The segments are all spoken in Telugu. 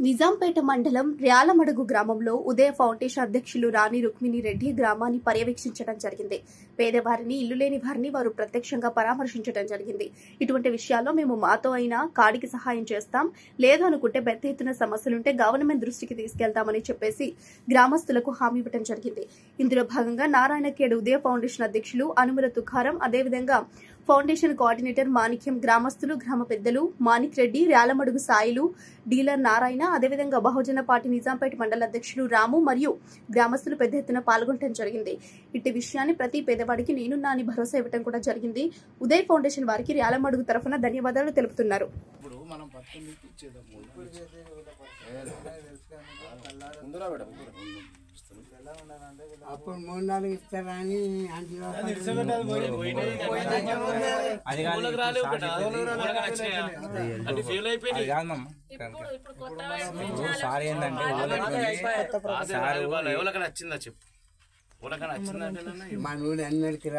నిజాంపేట మండలం ర్యాలమడుగు గ్రామంలో ఉదయ ఫౌండేషన్ అధ్యక్షులు రాణి రుక్మిణి రెడ్డి గ్రామాన్ని పర్యవేక్షించడం జరిగింది. పేదవారిని, ఇల్లు లేని వారిని వారు ప్రత్యక్షంగా పరామర్శించడం జరిగింది. ఇటువంటి విషయాల్లో మేము మాతో అయినా కాడికి సహాయం చేస్తాం, లేదు అనుకుంటే పెద్ద ఎత్తున సమస్యలుంటే గవర్నమెంట్ దృష్టికి తీసుకెళ్తామని చెప్పేసి గ్రామస్తులకు హామీ ఇవ్వడం జరిగింది. ఇందులో భాగంగా నారాయణఖేడ్ ఉదయ ఫౌండేషన్ అధ్యక్షులు అనుముల తుకారం, అదేవిధంగా ఫౌండేషన్ కోఆర్డినేటర్ మాణిక్యం, గ్రామస్తులు, గ్రామ పెద్దలు మాణిక్ రెడ్డి, ర్యాలమడుగు సాయిలు, డీలర్ నారాయణ, అదేవిధంగా బహుజన పార్టీ నిజాంపేట మండల అధ్యక్షులు రాము మరియు గ్రామస్తులు పెద్ద ఎత్తున పాల్గొనడం జరిగింది. ఇట్టి విషయాన్ని ప్రతి పేదవాడికి నేనున్నా అని భరోసా ఇవ్వడం కూడా జరిగింది. ఉదయ్ ఫౌండేషన్ వారికి ర్యాలమడుగు తరఫున ధన్యవాదాలు తెలుపుతున్నారు. అప్పుడు 3-4 ఇస్తారా అని సార్ ఏంటంటే నచ్చిందా చెప్పు, మా నూనె అన్నిటికి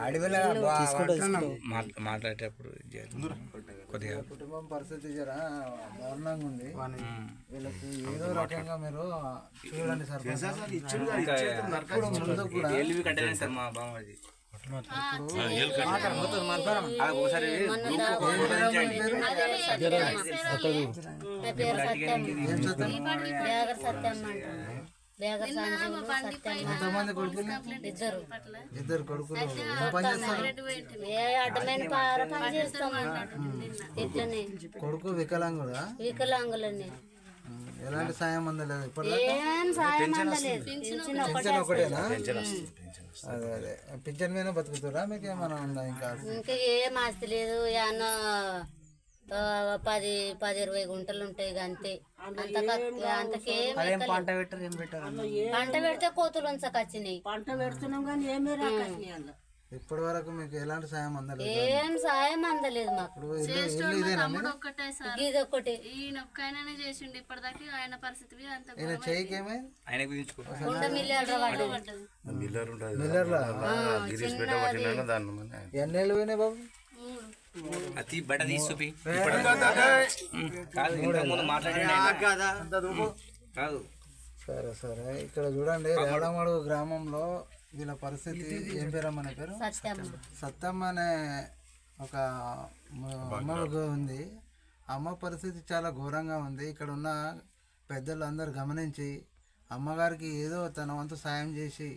అడవిలో మాట్లాడేటప్పుడు కొద్దిగా కుటుంబం పరిస్థితి జర దారుణంగా ఉంది. వీళ్ళకి ఏదో రకంగా మీరు చూడండి సార్. ముందు కూడా సార్ మా బామ్మది ఎంతమంది కొడుకులు? ఇద్దరు కొడుకులు. కొడుకు వికలాంగుడా? వికలాంగులని ఎలాంటి సాయం అందలేదు ఇప్పుడు? ఒకటేనా? అదే అదే పింఛన్ మీద బతుకుతురా? మీకు ఏమైనా ఉందా? ఇంకా ఏం ఆస్తి లేదు. ఏమన్నా 10-20 గుంటలు ఉంటాయి అంతే. అంతకేం పంట పెడితే కోతులు ఉంచకొచ్చినాయి. పంట పెడుతున్నాం కానీ ఏమీ రాకొచ్చినాయి. ఇప్పటి వరకు మీకు ఎలాంటి సాయం అందలేదు? ఏం సాయం అందలేదు మాకు. ఇదొక్కటి చేసిండు ఇప్పటిదాకా. ఆయన పరిస్థితి చెయ్యికి ఏమైంది? ఎన్నేళ్ళు పోయినాయి బాబు? అతి బట్ట తీసి చూపి కాదు. సరే సరే, ఇక్కడ చూడండి ర్యాలమడుగు గ్రామంలో వీళ్ళ పరిస్థితి. ఏం పేరమ్మ అనే పేరు? సత్తమ్మ అనే ఒక అమ్మ ఉంది. అమ్మ పరిస్థితి చాలా ఘోరంగా ఉంది. ఇక్కడ ఉన్న పెద్దలు అందరు గమనించి అమ్మగారికి ఏదో తన వంతు సాయం చేసి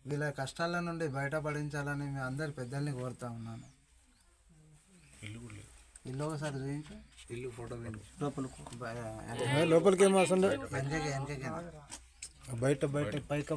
వీళ్ళ కష్టాల నుండి బయటపడించాలని మీ అందరి పెద్దల్ని కోరుతా ఉన్నాను. ఇల్లు ఒకసారి చూపించు. ఇల్లు ఫోటో లోపలికి ఏమో బయట బయట పైకప్పు